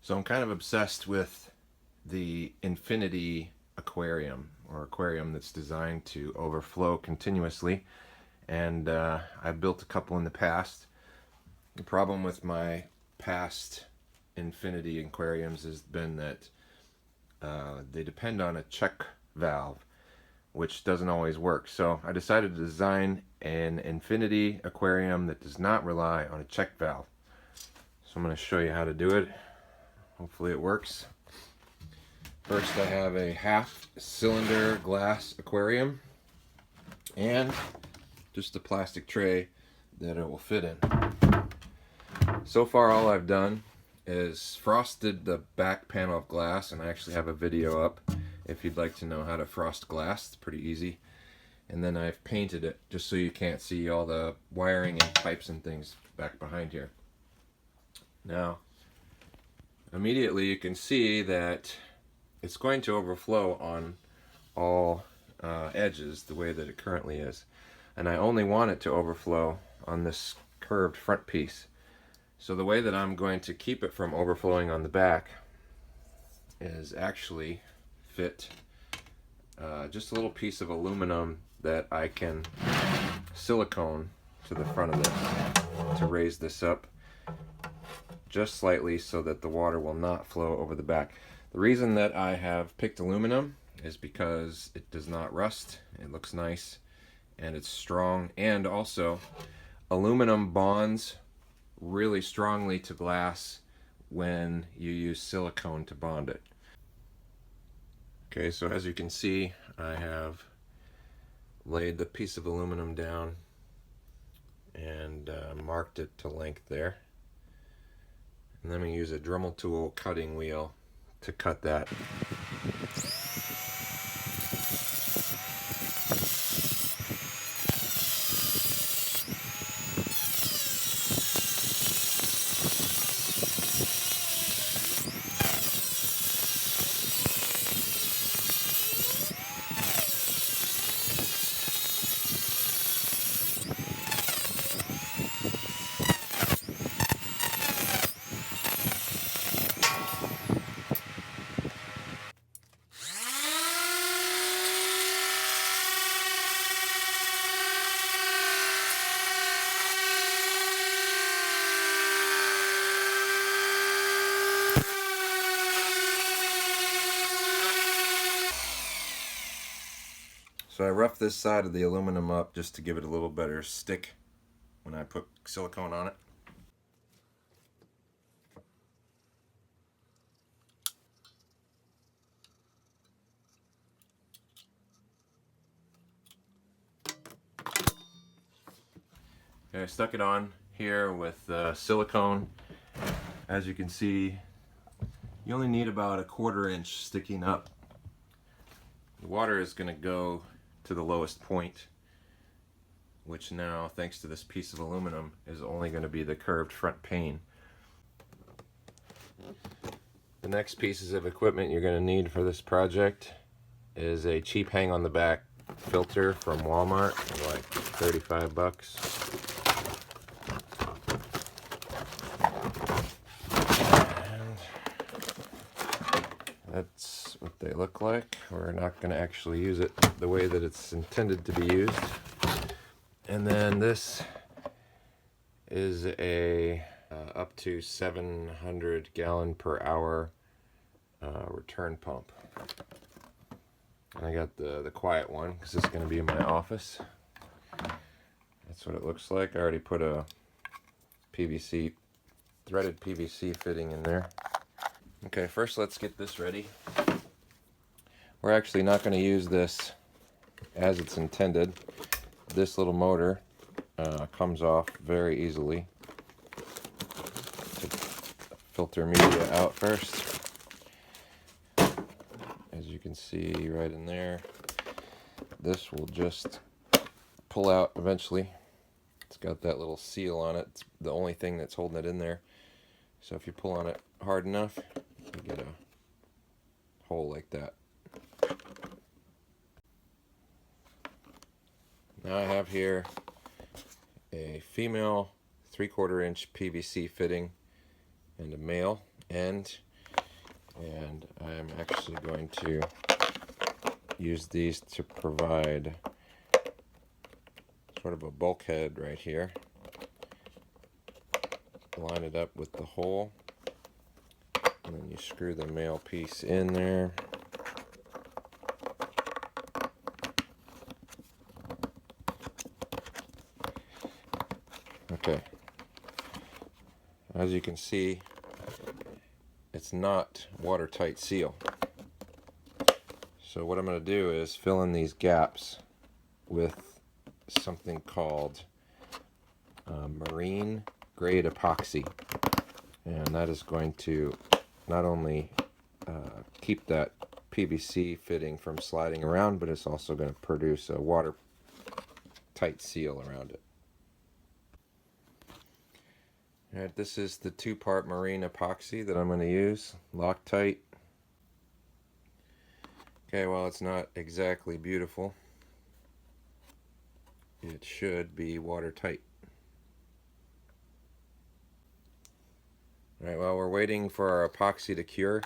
So I'm kind of obsessed with the infinity aquarium, or aquarium that's designed to overflow continuously. And I've built a couple in the past. The problem with my past infinity aquariums has been that they depend on a check valve, which doesn't always work. So I decided to design an infinity aquarium that does not rely on a check valve. So I'm going to show you how to do it. Hopefully it works. First, I have a half cylinder glass aquarium and just a plastic tray that it will fit in. So far all I've done is frosted the back panel of glass, and I actually have a video up if you'd like to know how to frost glass. It's pretty easy. And then I've painted it just so you can't see all the wiring and pipes and things back behind here. Now, immediately you can see that it's going to overflow on all edges the way that it currently is. And I only want it to overflow on this curved front piece. So the way that I'm going to keep it from overflowing on the back is actually fit just a little piece of aluminum that I can silicone to the front of this to raise this up just slightly so that the water will not flow over the back. The reason that I have picked aluminum is because it does not rust, it looks nice, and it's strong, and also aluminum bonds really strongly to glass when you use silicone to bond it. Okay, so as you can see, I have laid the piece of aluminum down and marked it to length there. And then we use a Dremel tool cutting wheel to cut that. So I roughed this side of the aluminum up just to give it a little better stick when I put silicone on it. Okay, I stuck it on here with silicone. As you can see, you only need about a 1/4 inch sticking up. The water is going to go to the lowest point, which now, thanks to this piece of aluminum, is only going to be the curved front pane. The next pieces of equipment you're going to need for this project is a cheap hang on the back filter from Walmart, like 35 bucks. And that's what they look like. We're not going to actually use it the way that it's intended to be used. And then this is a up to 700 gallon per hour return pump. And I got the quiet one because it's going to be in my office. That's what it looks like. I already put a threaded PVC fitting in there. Okay, first let's get this ready. We're actually not going to use this as it's intended. This little motor comes off very easily. Take filter media out first. As you can see right in there, this will just pull out eventually. It's got that little seal on it. It's the only thing that's holding it in there. So if you pull on it hard enough, you get a hole like that. Now I have here a female 3/4 inch PVC fitting and a male end. And I'm actually going to use these to provide sort of a bulkhead right here. Line it up with the hole, and then you screw the male piece in there. Okay, as you can see, it's not watertight seal. So what I'm going to do is fill in these gaps with something called marine grade epoxy, and that is going to not only keep that PVC fitting from sliding around, but it's also going to produce a watertight seal around it. Alright, this is the 2-part marine epoxy that I'm going to use, Loctite. Okay, well, it's not exactly beautiful. It should be watertight. Alright, well, we're waiting for our epoxy to cure.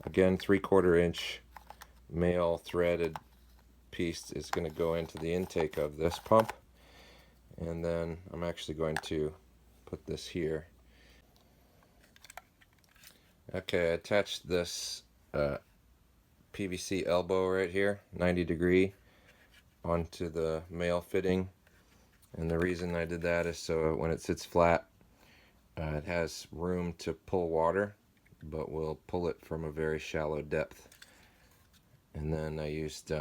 Again, 3/4 inch male threaded piece is going to go into the intake of this pump. And then I'm actually going to put this here. Okay, I attached this PVC elbow right here, 90°, onto the male fitting. And the reason I did that is so when it sits flat, it has room to pull water, but will pull it from a very shallow depth. And then I used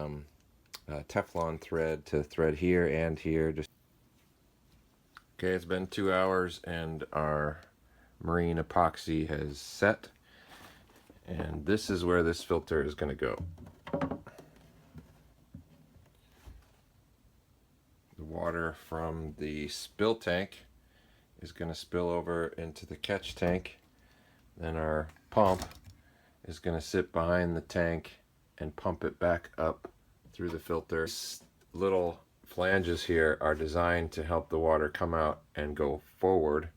Teflon thread to thread here and here. Okay, it's been 2 hours and our marine epoxy has set. And this is where this filter is going to go. The water from the spill tank is going to spill over into the catch tank. Then our pump is going to sit behind the tank and pump it back up through the filter. These little flanges here are designed to help the water come out and go forward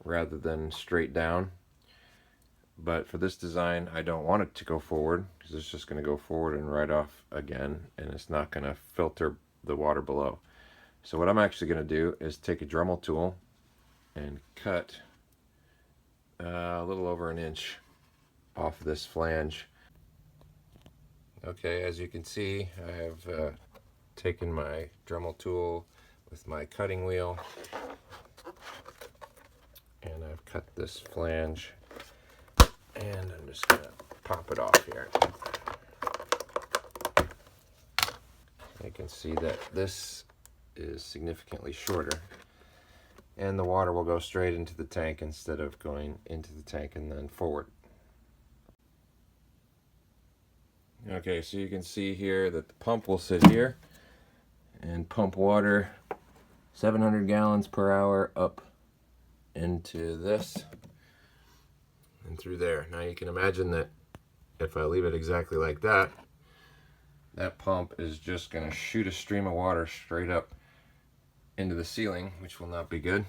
rather than straight down. But for this design, I don't want it to go forward because it's just going to go forward and right off again, and it's not going to filter the water below. So what I'm actually going to do is take a Dremel tool and cut a little over 1 inch off this flange. Okay, as you can see, I have taken my Dremel tool with my cutting wheel, and I've cut this flange, and I'm just going to pop it off here. You can see that this is significantly shorter, and the water will go straight into the tank instead of going into the tank and then forward. Okay, so you can see here that the pump will sit here and pump water 700 gallons per hour up into this and through there. Now you can imagine that if I leave it exactly like that, that pump is just going to shoot a stream of water straight up into the ceiling, which will not be good.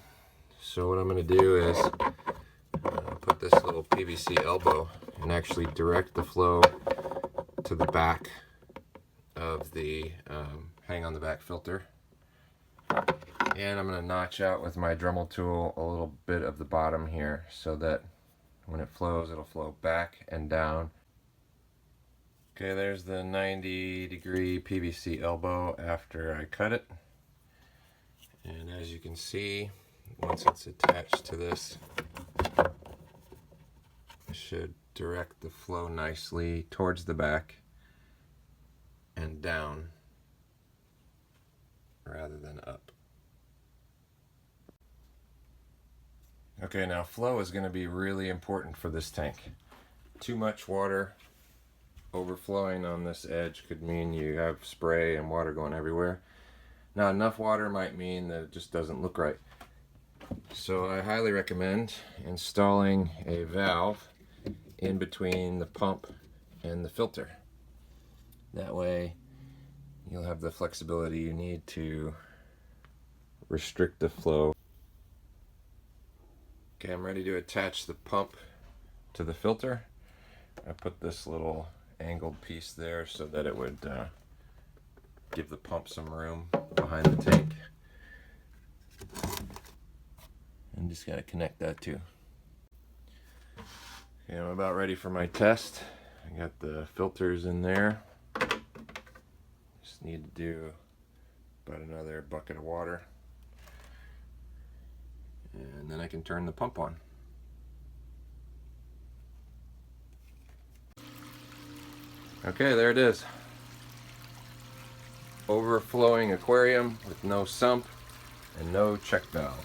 So what I'm going to do is put this little PVC elbow and actually direct the flow to the back of the hang on the back filter. And I'm going to notch out with my Dremel tool a little bit of the bottom here so that when it flows, it'll flow back and down. Okay, there's the 90° PVC elbow after I cut it. And as you can see, once it's attached to this, it should direct the flow nicely towards the back and down rather than up. Okay, now flow is going to be really important for this tank. Too much water overflowing on this edge could mean you have spray and water going everywhere. Not enough water might mean that it just doesn't look right. So I highly recommend installing a valve in between the pump and the filter. That way you'll have the flexibility you need to restrict the flow. Okay, I'm ready to attach the pump to the filter. I put this little angled piece there so that it would give the pump some room behind the tank. And just gotta connect that too. Okay, I'm about ready for my test. I got the filters in there. Just need to do about another bucket of water. And then I can turn the pump on. Okay, there it is. Overflowing aquarium with no sump and no check valve.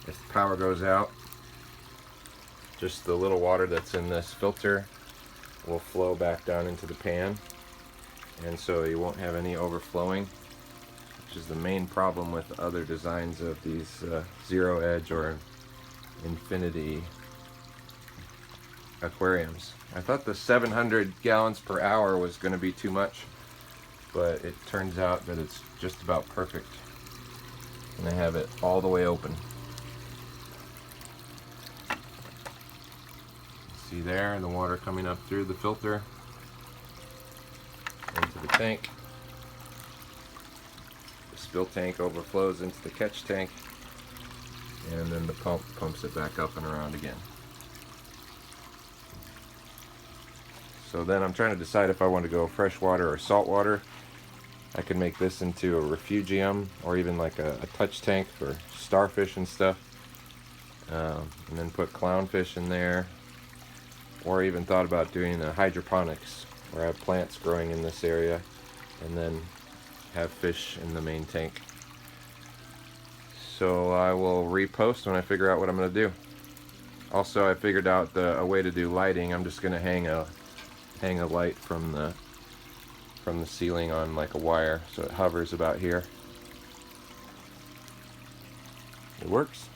If the power goes out, just the little water that's in this filter will flow back down into the pan, and so you won't have any overflowing, which is the main problem with other designs of these zero edge or infinity aquariums. I thought the 700 gallons per hour was going to be too much, but it turns out that it's just about perfect, and I have it all the way open. See there, the water coming up through the filter into the tank. The spill tank overflows into the catch tank, and then the pump pumps it back up and around again. So then I'm trying to decide if I want to go freshwater or saltwater. I could make this into a refugium or even like a touch tank for starfish and stuff, and then put clownfish in there. Or even thought about doing a hydroponics, where I have plants growing in this area and then have fish in the main tank. So I will repost when I figure out what I'm going to do. Also, I figured out a way to do lighting. I'm just going to hang a light from the ceiling on like a wire, so it hovers about here. It works.